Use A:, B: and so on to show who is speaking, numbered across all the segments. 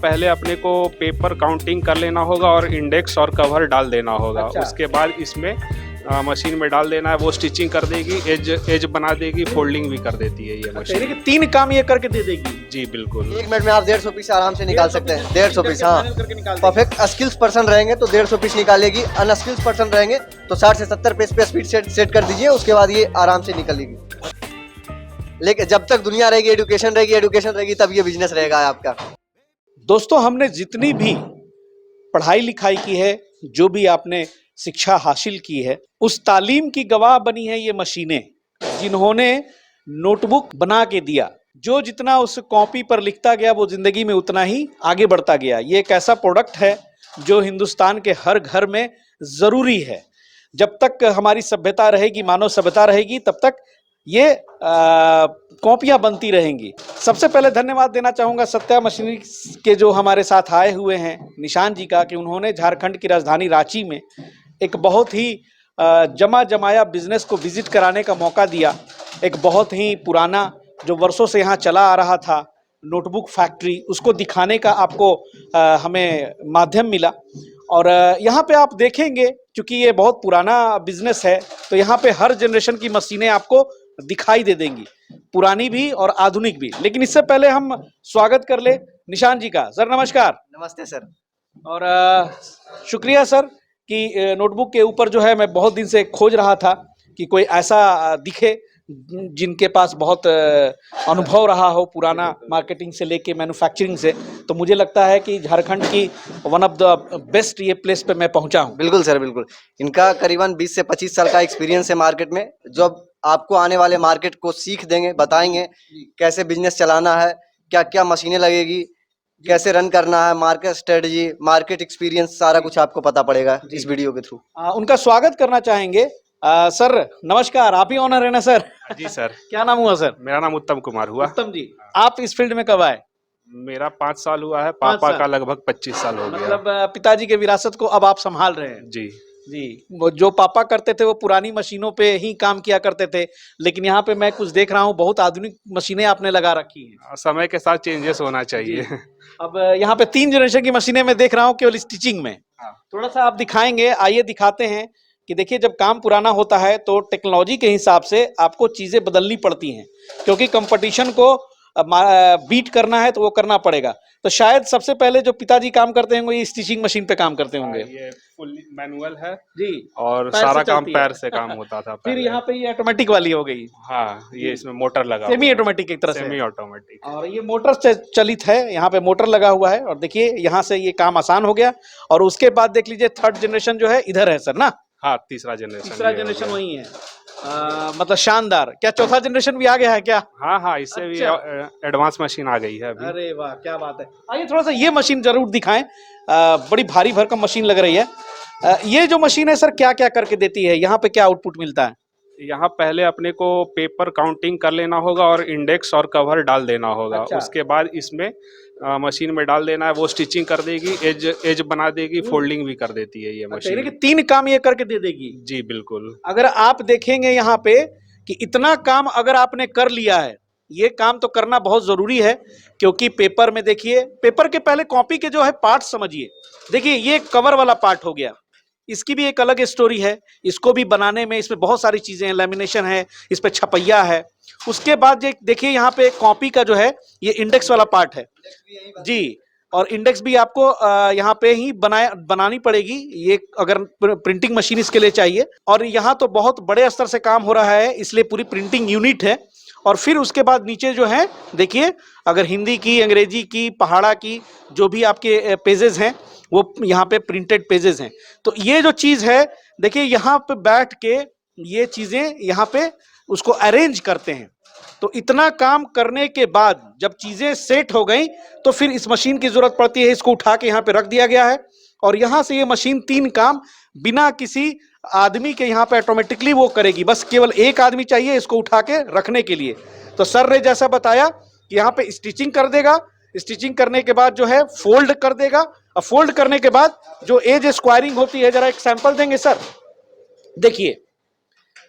A: पहले अपने को पेपर काउंटिंग कर लेना होगा और इंडेक्स और कवर डाल देना होगा।
B: अच्छा।
A: उसके बाद इसमें मशीन में डाल देना है, वो स्टिचिंग कर देगी, एज बना देगी, फोल्डिंग भी कर देती है ये
B: यानी
A: मशीन।
B: कि 3 काम ये करके दे देगी।
A: जी बिल्कुल।
C: 1 मिनट में आप 150 पीस आराम से निकाल सकते हैं। 150 पीस, हाँ।
B: करके निकाल देगी।
C: परफेक्ट स्किल्स पर्सन रहेंगे तो 150 पीस निकालेगी। अनस्किल्स पर्सन रहेंगे तो 60 से 70 पीस पे स्पीड सेट कर दीजिए, उसके बाद ये आराम से निकलेगी। लेकिन जब तक दुनिया रहेगी, एजुकेशन रहेगी, तब ये बिजनेस रहेगा आपका।
B: दोस्तों, हमने जितनी भी पढ़ाई लिखाई की है, जो भी आपने शिक्षा हासिल की है, उस तालीम की गवाह बनी है ये मशीनें, जिन्होंने नोटबुक बना के दिया। जो जितना उस कॉपी पर लिखता गया वो जिंदगी में उतना ही आगे बढ़ता गया। ये एक ऐसा प्रोडक्ट है जो हिंदुस्तान के हर घर में जरूरी है। जब तक हमारी सभ्यता रहेगी, मानव सभ्यता रहेगी, तब तक ये कॉपियां बनती रहेंगी। सबसे पहले धन्यवाद देना चाहूंगा सत्या मशीनरी के जो हमारे साथ आए हुए हैं निशान जी का, कि उन्होंने झारखंड की राजधानी रांची में एक बहुत ही जमा जमाया बिजनेस को विजिट कराने का मौका दिया। एक बहुत ही पुराना, जो वर्षों से यहाँ चला आ रहा था, नोटबुक फैक्ट्री, उसको दिखाने का आपको हमें माध्यम मिला। और यहाँ पे आप देखेंगे, क्योंकि ये बहुत पुराना बिजनेस है, तो यहाँ पे हर जनरेशन की मशीनें आपको दिखाई दे देंगी, पुरानी भी और आधुनिक भी। लेकिन इससे पहले हम स्वागत कर ले निशान जी का। सर नमस्कार।
C: नमस्ते सर।
B: और शुक्रिया सर कि नोटबुक के ऊपर जो है मैं बहुत दिन से खोज रहा था कि कोई ऐसा दिखे जिनके पास बहुत अनुभव रहा हो, पुराना मार्केटिंग से लेके मैन्युफैक्चरिंग से। तो मुझे लगता है कि झारखंड की वन ऑफ द बेस्ट ये प्लेस पे मैं पहुंचा हूं।
C: बिल्कुल सर, बिल्कुल। इनका करीबन 20 से 25 साल का एक्सपीरियंस है मार्केट में, जो अब आपको आने वाले मार्केट को सीख देंगे, बताएंगे कैसे बिजनेस चलाना है, क्या क्या मशीनें लगेगी, कैसे रन करना है, मार्केट स्ट्रेटजी, मार्केट एक्सपीरियंस, सारा कुछ आपको पता पड़ेगा इस वीडियो के थ्रू।
B: उनका स्वागत करना चाहेंगे। सर नमस्कार, आप ही ऑनर है ना सर?
A: जी सर।
B: क्या नाम हुआ सर?
A: मेरा नाम उत्तम कुमार हुआ।
B: उत्तम जी, आप इस फील्ड में कब आए?
A: मेरा 5 साल हुआ है,
B: 5
A: पापा
B: साल।
A: का लगभग 25 साल हो गया।
B: मतलब पिताजी के विरासत को अब आप संभाल रहे हैं।
A: जी
B: जी, वो जो पापा करते थे वो पुरानी मशीनों पे ही काम किया करते थे, लेकिन यहाँ पे मैं कुछ देख रहा हूँ, बहुत आधुनिक मशीनें आपने लगा रखी हैं।
A: समय के साथ चेंजेस होना चाहिए।
B: अब यहाँ पे 3 जनरेशन की मशीनें मैं देख रहा हूँ केवल स्टिचिंग में। थोड़ा सा आप दिखाएंगे, आइए दिखाते हैं कि देखिए, जब काम पुराना होता है तो टेक्नोलॉजी के हिसाब से आपको चीजें बदलनी पड़ती हैं, क्योंकि कंपटीशन को बीट करना है तो वो करना पड़ेगा। तो शायद सबसे पहले जो पिताजी काम करते होंगे ये स्टिचिंग मशीन पे काम करते होंगे।
A: ये फुल मैनुअल है
B: जी,
A: और
B: पैर से
A: सारा काम
B: चलती है।
A: पैर से काम होता था
B: फिर
A: पहले।
B: यहाँ पे ये ऑटोमेटिक वाली हो गई।
A: हाँ, ये इसमें मोटर लगा
B: सेमी
A: हुआ है।
B: ऑटोमेटिक एक तरह से।
A: Semi automatic.
B: और ये मोटर से चलित है, यहाँ पे मोटर लगा हुआ है। और देखिए यहाँ से ये काम आसान हो गया। और उसके बाद देख लीजिए थर्ड जनरेशन जो है इधर है सर ना?
A: हाँ, तीसरा जनरेशन।
B: तीसरा जनरेशन वही है। मतलब शानदार। क्या चौथा जनरेशन भी आ गया है क्या?
A: हाँ, इससे भी एडवांस मशीन आ गई है अभी।
B: अरे वाह, क्या बात है। आइए थोड़ा सा ये मशीन जरूर दिखाएं। बड़ी भारी भरकम मशीन लग रही है। ये जो मशीन है सर, क्या क्या करके देती है? यहाँ पे क्या आउटपुट मिलता है?
A: यहाँ पहले अपने को पेपर काउंटिंग कर लेना होगा और इंडेक्स और कवर डाल देना होगा।
B: अच्छा।
A: उसके बाद इसमें मशीन में डाल देना है, वो स्टिचिंग कर देगी, एज बना देगी, फोल्डिंग भी कर देती है ये
B: अच्छा,
A: मशीन।
B: यानी कि 3 काम ये करके दे देगी।
A: जी बिल्कुल।
B: अगर आप देखेंगे यहाँ पे कि इतना काम अगर आपने कर लिया है, ये काम तो करना बहुत जरूरी है, क्योंकि पेपर में देखिए, पेपर के पहले कॉपी के जो है पार्ट समझिए। देखिए ये कवर वाला पार्ट हो गया, इसकी भी एक अलग स्टोरी है। इसको भी बनाने में इसमें बहुत सारी चीजें हैं, लैमिनेशन है, इस पे छपैया है। उसके बाद देखिए यहाँ पे कॉपी का जो है ये इंडेक्स वाला पार्ट है जी। और इंडेक्स भी आपको यहाँ पे ही बनानी पड़ेगी, ये अगर प्रिंटिंग मशीन इसके लिए चाहिए। और यहाँ तो बहुत बड़े स्तर से काम हो रहा है, इसलिए पूरी प्रिंटिंग यूनिट है। और फिर उसके बाद नीचे जो है देखिए, अगर हिंदी की, अंग्रेजी की, पहाड़ा की, जो भी आपके पेजेस हैं वो यहाँ पे प्रिंटेड पेजेस हैं। तो ये जो चीज है देखिए, यहाँ पे बैठ के ये चीजें यहाँ पे उसको अरेंज करते हैं। तो इतना काम करने के बाद जब चीजें सेट हो गई तो फिर इस मशीन की जरूरत पड़ती है। इसको उठा के यहाँ पे रख दिया गया है और यहाँ से ये मशीन 3 काम बिना किसी आदमी के यहाँ पे ऑटोमेटिकली वो करेगी। बस केवल एक आदमी चाहिए इसको उठा के रखने के लिए। तो सर ने जैसा बताया कि यहाँ पे स्टिचिंग कर देगा, स्टिचिंग करने के बाद जो है फोल्ड कर देगा, और फोल्ड करने के बाद जो एज स्क्वायरिंग होती है, जरा एक सैंपल देंगे सर? देखिए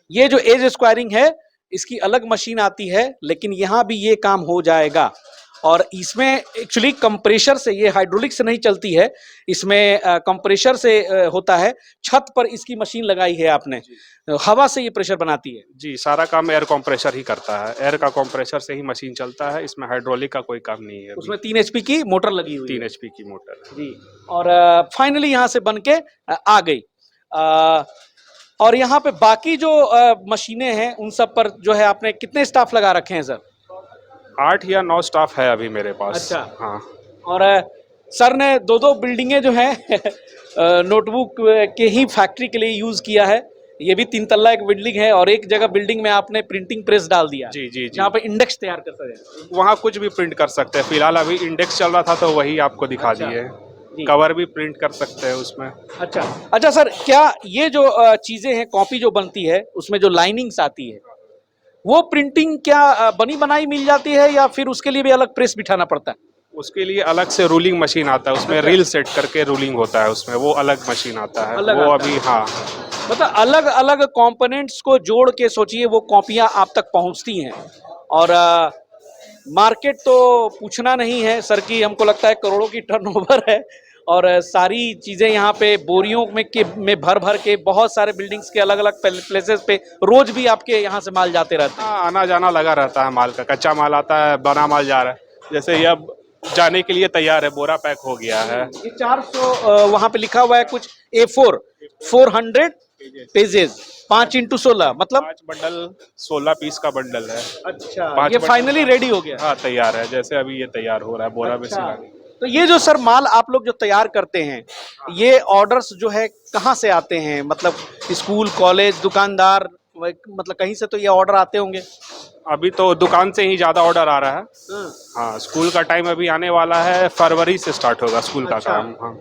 B: ये जो एज स्क्वायरिंग है इसकी अलग मशीन आती है, लेकिन यहां भी ये काम हो जाएगा। और इसमें एक्चुअली कंप्रेशर से, ये हाइड्रोलिक से नहीं चलती है, इसमें कंप्रेशर से होता है। छत पर इसकी मशीन लगाई है आपने, हवा से ये प्रेशर बनाती है।
A: जी, सारा काम एयर कंप्रेसर ही करता है, एयर का कंप्रेसर से ही मशीन चलता है, इसमें हाइड्रोलिक का कोई काम नहीं है।
B: उसमें 3 HP की मोटर लगी हुई
A: 3
B: है।
A: HP की मोटर है।
B: जी। और फाइनली यहाँ से बन के आ गई। और यहाँ पे बाकी जो मशीनें हैं उन सब पर जो है आपने कितने स्टाफ लगा रखे हैं सर?
A: 8 या 9 स्टाफ है अभी मेरे पास।
B: अच्छा।
A: हाँ।
B: और सर ने दो बिल्डिंगें जो हैं नोटबुक के ही फैक्ट्री के लिए यूज किया है। ये भी 3 तल्ला एक बिल्डिंग है और एक जगह बिल्डिंग में आपने प्रिंटिंग प्रेस डाल दिया।
A: जी जी जी।
B: जहाँ पे इंडेक्स तैयार कर सकते हैं।
A: वहाँ कुछ भी प्रिंट कर सकते हैं। फिलहाल अभी इंडेक्स चल रहा था तो वही आपको दिखा
B: अच्छा।
A: दिए।
B: जी।
A: कवर भी प्रिंट कर सकते हैं उसमें।
B: अच्छा अच्छा सर, क्या ये जो चीजें हैं, कॉपी जो बनती है उसमें जो लाइनिंग्स आती है, वो प्रिंटिंग क्या बनी बनाई मिल जाती है या फिर उसके लिए भी अलग प्रेस बिठाना पड़ता है?
A: उसके लिए अलग से रूलिंग मशीन आता है, उसमें रील सेट करके रूलिंग होता है, उसमें वो अलग मशीन आता है।
B: अलग
A: वो
B: आता
A: अभी हाँ।
B: मतलब अलग अलग कंपोनेंट्स को जोड़ के सोचिए वो कॉपियां आप तक पहुंचती हैं। और मार्केट तो पूछना नहीं है सर की, हमको लगता है करोड़ों की टर्नओवर है। और सारी चीज़ें यहाँ पे बोरियों में भर भर के बहुत सारे बिल्डिंग्स के अलग अलग प्लेसेस पे रोज भी आपके यहाँ से माल जाते रहते हैं।
A: हाँ, आना जाना लगा रहता है माल का। कच्चा माल आता है, बना माल जा रहा है। जैसे ये अब जाने के लिए तैयार है, बोरा पैक हो गया है।
B: ये 400 वहाँ पे लिखा हुआ है कुछ A4 400 पेजेस 5x16 मतलब
A: 5 बंडल 16 पीस का बंडल है।
B: अच्छा, ये फाइनली रेडी हो गया।
A: हाँ, तैयार है। जैसे अभी ये तैयार हो रहा है बोरा में
B: अच्छा।
A: सिलाने।
B: तो ये जो सर माल आप लोग जो तैयार करते हैं, ये ऑर्डर्स जो है कहाँ से आते हैं? मतलब स्कूल, कॉलेज, दुकानदार, मतलब कहीं से तो ये ऑर्डर आते होंगे।
A: अभी तो दुकान से ही ज्यादा ऑर्डर आ रहा है। हाँ, स्कूल का टाइम अभी आने वाला है, फरवरी से स्टार्ट होगा स्कूल का
B: अच्छा।
A: काम। हाँ,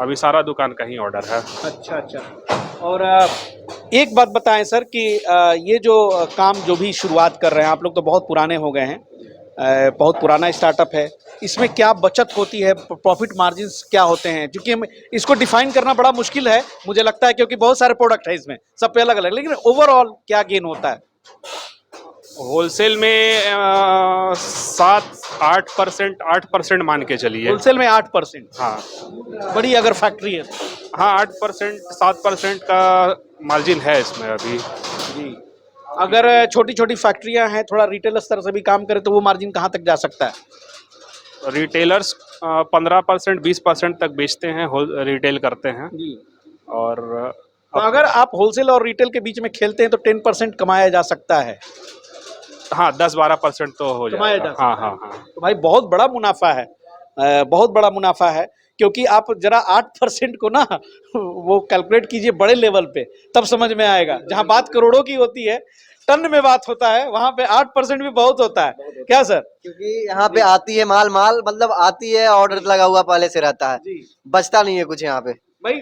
A: अभी सारा दुकान का ही ऑर्डर है।
B: अच्छा अच्छा। और एक बात बताएं सर कि ये जो काम जो भी शुरुआत कर रहे हैं आप लोग, तो बहुत पुराने हो गए हैं, बहुत पुराना स्टार्टअप है, इसमें क्या बचत होती है, प्रॉफिट मार्जिन्स क्या होते हैं? क्योंकि हम इसको डिफाइन करना बड़ा मुश्किल है मुझे लगता है, क्योंकि बहुत सारे प्रोडक्ट है इसमें, सब पे अलग अलग, लेकिन ओवरऑल क्या गेन होता है?
A: होलसेल में 8% मान के चलिए।
B: होलसेल में 8%।
A: हाँ
B: बड़ी अगर फैक्ट्री है तो।
A: हाँ, 8% 7% का मार्जिन है इसमें अभी।
B: जी। अगर छोटी छोटी फैक्ट्रियां हैं, थोड़ा रिटेल स्तर से भी काम करें, तो वो मार्जिन कहाँ तक जा सकता है?
A: रिटेलर्स 15% 20% तक बेचते हैं, रिटेल करते हैं।
B: जी।
A: और
B: तो अगर आप होलसेल और रिटेल के बीच में खेलते हैं तो 10% कमाया जा सकता है।
A: हाँ, 10-12% तो हो
B: कमाया
A: जाएगा।
B: जा सकता
A: हाँ
B: है।
A: हाँ हाँ।
B: तो भाई बहुत बड़ा मुनाफा है, बहुत बड़ा मुनाफा है। क्योंकि आप जरा 8% को ना वो कैलकुलेट कीजिए बड़े लेवल पे, तब समझ में आएगा। जहां बात करोड़ों की होती है, टन में बात होता है, वहां पे 8% भी बहुत होता है। क्या सर?
C: क्योंकि यहाँ पे आती है माल मतलब आती है, ऑर्डर लगा हुआ पहले से रहता है,
B: जी।
C: बचता नहीं है कुछ यहाँ पे।
B: भाई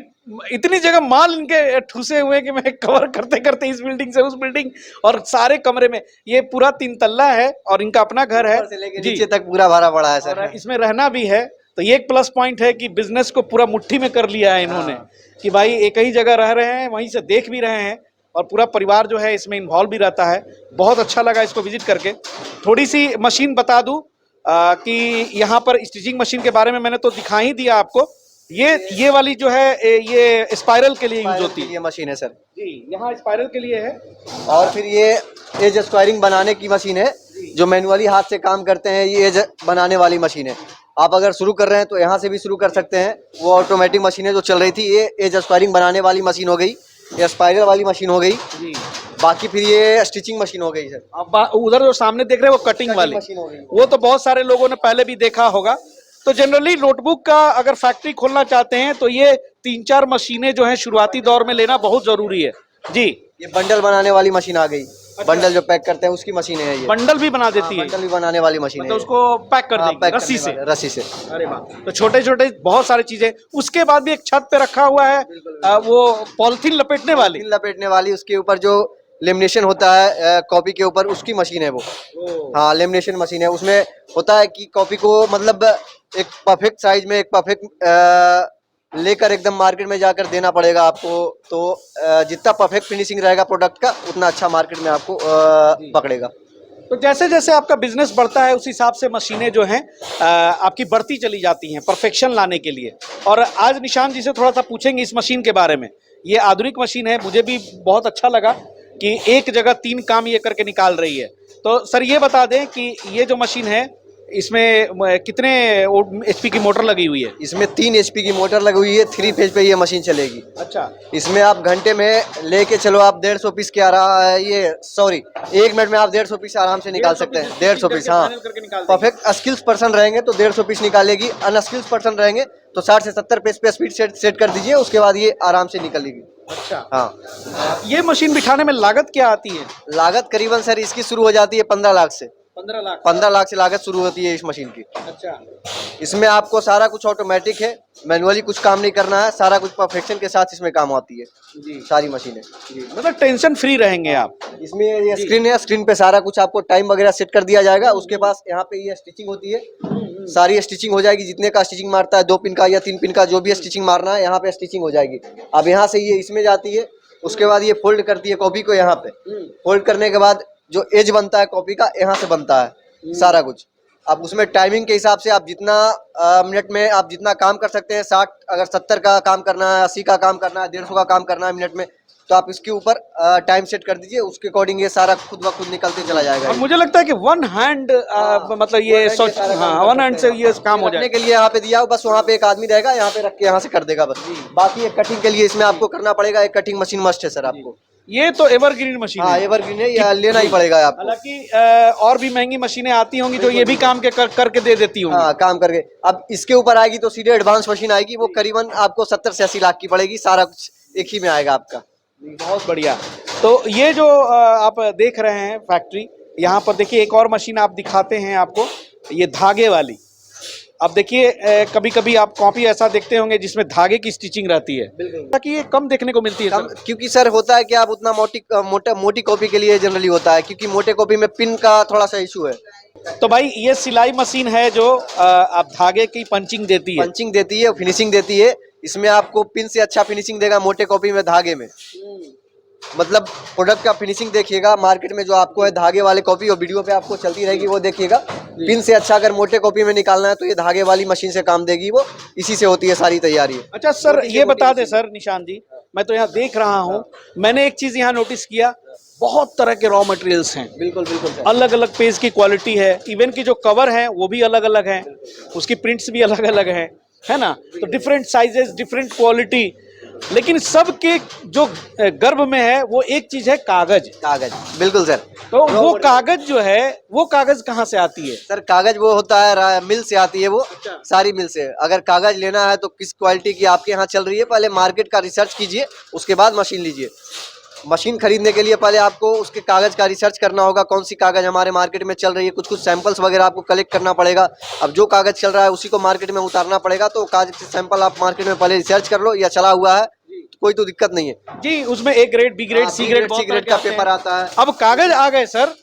B: इतनी जगह माल इनके ठूसे हुए हैं कि मैं कवर करते करते इस बिल्डिंग से उस बिल्डिंग, और सारे कमरे में, ये पूरा 3 तल्ला है और इनका अपना घर है
C: ऊपर से लेके नीचे तक पूरा भरा पड़ा है सर।
B: और इसमें रहना भी है। तो ये एक प्लस पॉइंट है कि बिजनेस को पूरा मुट्ठी में कर लिया है इन्होंने। कि भाई एक ही जगह रह रहे हैं, वहीं से देख भी रहे हैं, और पूरा परिवार जो है इसमें इन्वॉल्व भी रहता है। बहुत अच्छा लगा इसको विजिट करके। थोड़ी सी मशीन बता दूं कि यहाँ पर स्टिचिंग मशीन के बारे में मैंने तो दिखा ही दिया आपको। ये वाली जो है ये स्पाइरल के लिए यूज होती है।
C: ये मशीन है सर
B: जी, यहाँ स्पाइरल के लिए है।
C: और फिर ये एज स्क्वायरिंग बनाने की मशीन है, जो मैनुअली हाथ से काम करते हैं, ये एज बनाने वाली मशीन है। आप अगर शुरू कर रहे हैं तो यहाँ से भी शुरू कर सकते हैं। वो ऑटोमेटिक मशीन है जो चल रही थी, ये एज स्क्वायरिंग बनाने वाली मशीन हो गई, ये स्पाइरल वाली मशीन हो गई
B: जी।
C: बाकी फिर ये स्टिचिंग मशीन हो गई सर।
B: अब उधर जो सामने देख रहे हैं वो कटिंग वाली
C: मशीन हो गई।
B: वो तो बहुत सारे लोगों ने पहले भी देखा होगा। तो जनरली नोटबुक का अगर फैक्ट्री खोलना चाहते हैं तो ये 3-4 मशीनें जो हैं शुरुआती दौर में लेना बहुत जरूरी है। जी।
C: ये बंडल बनाने वाली मशीन आ गई। बंडल जो पैक करते हैं उसकी मशीन है ये।
B: बंडल भी बना देती है,
C: बंडल भी बनाने वाली मशीन
B: मतलब
C: है।
B: उसको पैक कर
C: हाँ,
B: देगी
C: पैक
B: रस्सी
C: करने
B: से।
C: वाले, रस्सी से।
B: अरे वाह। तो छोटे छोटे बहुत सारी चीजें, उसके बाद भी एक छत पे रखा हुआ है वो पॉलिथीन लपेटने वाली।
C: पॉलिथीन लपेटने वाली, उसके ऊपर जो लेमिनेशन होता है कॉपी के ऊपर, उसकी मशीन है वो। हाँ, लेमिनेशन मशीन है। उसमें होता है कि कॉपी को मतलब एक परफेक्ट साइज में, एक परफेक्ट लेकर एकदम मार्केट में जाकर देना पड़ेगा आपको। तो जितना परफेक्ट फिनिशिंग रहेगा प्रोडक्ट का, उतना अच्छा मार्केट में आपको पकड़ेगा।
B: तो जैसे जैसे आपका बिजनेस बढ़ता है उस हिसाब से मशीनें जो हैं आपकी बढ़ती चली जाती हैं परफेक्शन लाने के लिए। और आज निशान जी से थोड़ा सा पूछेंगे इस मशीन के बारे में। ये आधुनिक मशीन है, मुझे भी बहुत अच्छा लगा कि एक जगह 3 काम ये करके निकाल रही है। तो सर ये बता दें कि ये जो मशीन है इसमें कितने HP की मोटर लगी हुई है?
C: इसमें 3 HP की मोटर लगी हुई है, 3 फेज पे ये मशीन चलेगी।
B: अच्छा।
C: इसमें आप घंटे में लेके चलो आप 150 पीस के ये सॉरी 1 मिनट में आप 150 पीस आराम से निकाल सकते हैं। 150 पीस, हाँ। परफेक्ट स्किल्स पर्सन रहेंगे तो 150 पीस निकालेगी, अनस्किल्स पर्सन रहेंगे तो 60 से 70 पेज पे स्पीड सेट कर दीजिए, उसके बाद ये आराम से निकलेगी।
B: अच्छा।
C: हाँ।
B: ये मशीन बिठाने में लागत क्या आती है?
C: लागत करीबन सर इसकी शुरू हो जाती है 15 लाख से।
B: 15
C: लाख से लागत शुरू होती है इस मशीन की।
B: अच्छा।
C: इसमें आपको सारा कुछ ऑटोमेटिक है, मैनुअली कुछ काम नहीं करना है, सारा कुछ परफेक्शन के साथ इसमें काम आती है
B: जी
C: सारी मशीनें।
B: जी, मतलब टेंशन फ्री रहेंगे आप।
C: इसमें ये स्क्रीन है, स्क्रीन पे सारा कुछ आपको टाइम वगैरह सेट कर दिया जाएगा। उसके पास यहाँ पे ये स्टिचिंग होती है, सारी स्टिचिंग हो जाएगी। जितने का स्टिचिंग मारता है 2 पिन का या 3 पिन का जो भी स्टिचिंग मारना है यहाँ पे स्टिचिंग हो जाएगी। अब यहाँ से ये इसमें जाती है, उसके बाद ये फोल्ड करती है कॉपी को। यहाँ पे फोल्ड करने के बाद जो एज बनता है कॉपी का यहाँ से बनता है सारा कुछ। अब उसमें टाइमिंग के हिसाब से आप जितना मिनट में आप जितना काम कर सकते हैं, 60 अगर 70 का काम करना है, 80 का काम करना है, 150 का काम करना है मिनट में, तो आप इसके ऊपर टाइम सेट कर दीजिए, उसके अकॉर्डिंग ये सारा खुद ब खुद निकलते चला जाएगा।
B: और मुझे लगता है कि वन हैंड मतलब ये सोच, हाँ, वन हैंड से ये काम हो
C: रखने
B: जाएगा।
C: के लिए यहाँ पे दिया हो, बस वहाँ पे एक आदमी रहेगा, यहाँ पे रख के यहाँ से कर देगा बस। बाकी एक कटिंग के लिए इसमें आपको करना पड़ेगा, एक कटिंग मशीन मस्ट है सर आपको।
B: ये तो एवरग्रीन मशीन
C: हाँ
B: है।
C: एवरग्रीन है, ये लेना ही पड़ेगा आपको।
B: हालांकि और भी महंगी मशीनें आती होंगी जो ये भी काम करके दे देती होंगी।
C: हाँ काम करके। अब इसके ऊपर आएगी तो सीधे एडवांस मशीन आएगी, वो करीबन आपको 70 से 80 लाख की पड़ेगी, सारा कुछ एक ही में आएगा आपका।
B: बहुत बढ़िया। तो ये जो आप देख रहे हैं फैक्ट्री, यहाँ पर देखिए एक और मशीन आप दिखाते हैं आपको, ये धागे वाली। अब देखिए कभी कभी आप कॉपी ऐसा देखते होंगे जिसमें धागे की स्टिचिंग रहती है, ताकि ये कम देखने को मिलती है सर।
C: क्योंकि सर होता है कि आप उतना मोटी कॉपी के लिए जनरली होता है, क्योंकि मोटे कॉपी में पिन का थोड़ा सा इशू है।
B: तो भाई ये सिलाई मशीन है जो आप धागे की पंचिंग देती है।
C: पंचिंग देती है, फिनिशिंग देती है। इसमें आपको पिन से अच्छा फिनिशिंग देगा मोटे कॉपी में, धागे में। मतलब प्रोडक्ट का फिनिशिंग देखिएगा, मार्केट में जो आपको है धागे वाले कॉपी और वीडियो पे आपको चलती रहेगी वो देखिएगा। पिन से अच्छा अगर मोटे कॉपी में निकालना है तो ये धागे वाली मशीन से काम देगी, वो इसी से होती है सारी तैयारी।
B: अच्छा सर ये बता दे सर निशान जी, मैं तो यहाँ देख रहा हूँ, मैंने एक चीज यहाँ नोटिस किया, बहुत तरह के रॉ मटेरियल्स हैं।
C: बिल्कुल बिल्कुल सर।
B: अलग अलग पेज की क्वालिटी है, इवन की जो कवर है वो भी अलग अलग है, उसकी प्रिंट्स भी अलग अलग है ना। तो डिफरेंट साइजेस, डिफरेंट क्वालिटी, लेकिन सबके जो गर्भ में है वो एक चीज है, कागज।
C: कागज, बिल्कुल सर।
B: तो वो कागज जो है, वो कागज कहाँ से आती है
C: सर? कागज वो होता है मिल से आती है वो। सारी मिल से अगर कागज लेना है तो किस क्वालिटी की आपके यहाँ चल रही है, पहले मार्केट का रिसर्च कीजिए, उसके बाद मशीन लीजिए। मशीन खरीदने के लिए पहले आपको उसके कागज का रिसर्च करना होगा, कौन सी कागज हमारे मार्केट में चल रही है। कुछ सैंपल्स वगैरह आपको कलेक्ट करना पड़ेगा। अब जो कागज चल रहा है उसी को मार्केट में उतारना पड़ेगा, तो कागज के सैंपल आप मार्केट में पहले रिसर्च कर लो, या चला हुआ है कोई तो दिक्कत नहीं है
B: जी। उसमें A grade, B grade, C grade,
C: C grade का पेपर आता है।
B: अब कागज आ गए सर,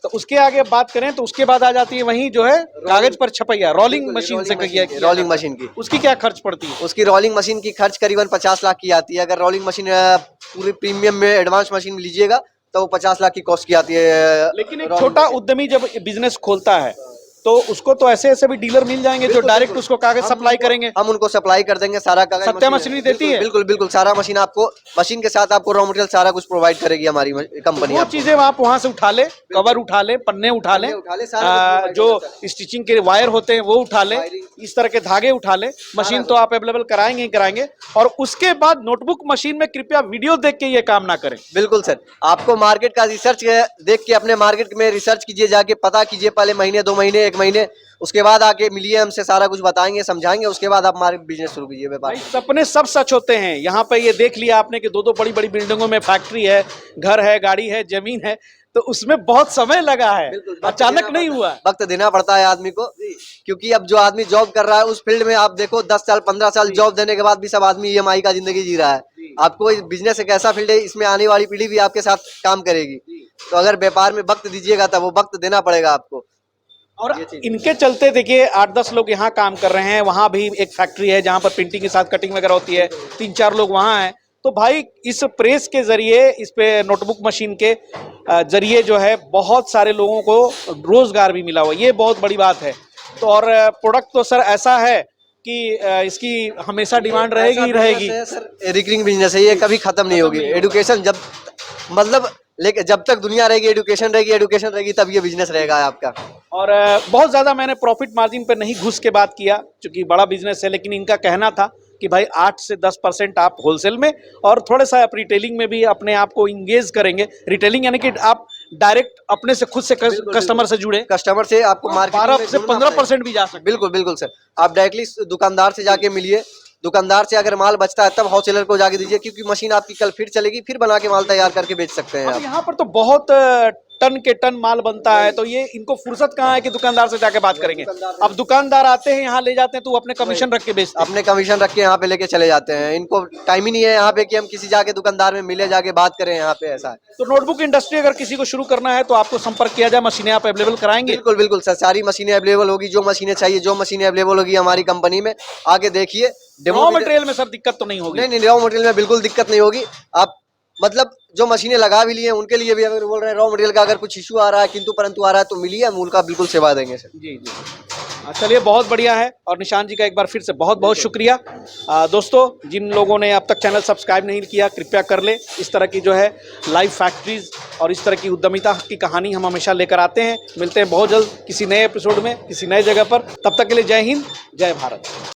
B: तो उसके आगे बात करें तो उसके बाद आ जाती है वहीं जो है कागज पर छपैया, रोलिंग मशीन से
C: रोलिंग मशीन की।
B: उसकी क्या खर्च पड़ती है?
C: उसकी रोलिंग मशीन की खर्च करीबन 50 लाख की आती है। अगर रोलिंग मशीन पूरी प्रीमियम में एडवांस मशीन लीजिएगा तो वो 50 लाख की कॉस्ट की आती है।
B: लेकिन एक छोटा उद्यमी जब बिजनेस खोलता है तो उसको तो ऐसे ऐसे भी डीलर मिल जाएंगे जो डायरेक्ट उसको कागज सप्लाई करेंगे।
C: हम उनको सप्लाई कर देंगे सारा कागज।
B: सत्या मशीनरी देती है?
C: बिल्कुल बिल्कुल, सारा मशीन आपको, मशीन के साथ आपको रॉ मटेरियल सारा कुछ प्रोवाइड करेगी हमारी कंपनी।
B: वो चीजें आप वहां से उठा ले, कवर उठा ले, पन्ने उठा ले, जो स्टिचिंग के वायर होते हैं वो उठा ले, इस तरह के धागे उठा ले। मशीन तो आप अवेलेबल कराएंगे ही कराएंगे। और उसके बाद नोटबुक मशीन में कृपया वीडियो देख के ये काम ना करें।
C: बिल्कुल सर, आपको मार्केट का रिसर्च देख के अपने मार्केट में रिसर्च कीजिए, जाके पता कीजिए पहले, महीने 2 महीने 1 महीने, उसके बाद आके मिलिए हमसे, सारा कुछ बताएंगे, समझाएंगे, उसके बाद आप हमारे बिजनेस शुरू कीजिए, व्यापार।
B: भाई सपने सब सच होते हैं। यहाँ पे ये देख लिया आपने कि 2-2 बड़ी-बड़ी बिल्डिंगों में फैक्ट्री है, घर है, गाड़ी है, जमीन है, तो उसमें बहुत समय लगा है, अचानक नहीं हुआ।
C: वक्त देना पड़ता है आदमी को, क्योंकि अब जो आदमी जॉब कर रहा है उस फील्ड में आप देखो 10 साल 15 साल जॉब देने के बाद भी सब आदमी EMI का जिंदगी जी रहा है। आपको बिजनेस एक ऐसा फील्ड है, इसमें आने वाली पीढ़ी भी आपके साथ काम करेगी, तो अगर व्यापार में वक्त दीजिएगा तब वो वक्त देना पड़ेगा आपको।
B: और इनके चलते देखिए 8-10 लोग यहाँ काम कर रहे हैं, वहाँ भी एक फैक्ट्री है जहाँ पर प्रिंटिंग के साथ कटिंग वगैरह होती है, 3-4 लोग वहाँ हैं। तो भाई इस प्रेस के जरिए, इस पे नोटबुक मशीन के जरिए जो है बहुत सारे लोगों को रोजगार भी मिला हुआ, ये बहुत बड़ी बात है। तो और प्रोडक्ट तो सर ऐसा है कि इसकी हमेशा डिमांड रहेगी ही रहेगी।
C: सर रिकरिंग बिजनेस है, ये कभी खत्म नहीं होगी। एडुकेशन जब मतलब लेकिन जब तक दुनिया रहेगी, एडुकेशन रहेगी तब ये बिजनेस रहेगा आपका।
B: और बहुत ज्यादा मैंने प्रॉफिट मार्जिन पे नहीं घुस के बात किया क्योंकि बड़ा बिजनेस है, लेकिन इनका कहना था कि भाई 8 से 10% आप होलसेल में और थोड़ा सा आप रिटेलिंग में भी अपने आप को इंगेज करेंगे। रिटेलिंग यानी कि आप डायरेक्ट अपने से खुद से कस्टमर से जुड़े,
C: कस्टमर से आपको मार्केट
B: 12 से 15% भी जा सकते।
C: बिल्कुल बिल्कुल सर, आप डायरेक्टली दुकानदार से जाके मिलिए, दुकानदार से अगर माल बचता है तब होलसेलर को जाके दीजिए, क्योंकि मशीन आपकी कल फिर चलेगी, फिर बना के माल तैयार करके बेच सकते हैं
B: अब
C: आप।
B: यहाँ पर तो बहुत टन के टन माल बनता है, तो ये इनको फुर्सत कहाँ है कि दुकानदार से जाके बात करेंगे। अब दुकानदार आते हैं यहाँ ले जाते हैं तो वो अपने कमीशन रख के बेचते हैं।
C: अपने कमीशन रख के यहाँ पे लेके चले जाते हैं, इनको टाइम ही नहीं है यहाँ पे कि हम किसी जाके दुकानदार में मिले, जाके बात करें यहाँ पे, ऐसा है।
B: तो नोटबुक इंडस्ट्री अगर किसी को शुरू करना है तो आपको संपर्क किया जाए, मशीनें आप अवेलेबल कराएंगे?
C: बिल्कुल बिल्कुल सर, सारी मशीनें अवेलेबल होगी, जो मशीनें चाहिए, जो मशीनें अवेलेबल होगी हमारी कंपनी में, आके देखिए।
B: रॉ मटेरियल में सर दिक्कत तो नहीं होगी?
C: नहीं, रॉ मटेरियल में बिल्कुल दिक्कत नहीं होगी। आप मतलब जो मशीनें लगा भी लिए हैं उनके लिए भी अगर बोल रहे हैं रॉ मटेरियल का अगर कुछ इशू आ रहा है, किंतु परंतु आ रहा है, तो मिलिए, हम उनका बिल्कुल सेवा देंगे सर।
B: जी जी, चलिए बहुत बढ़िया है। और निशान जी का एक बार फिर से बहुत बहुत शुक्रिया। दोस्तों, जिन लोगों ने अब तक चैनल सब्सक्राइब नहीं किया कृपया कर ले। इस तरह की जो है लाइव फैक्ट्रीज और इस तरह की उद्यमिता की कहानी हम हमेशा लेकर आते हैं। मिलते हैं बहुत जल्द किसी नए एपिसोड में, किसी नए जगह पर। तब तक के लिए जय हिंद, जय भारत।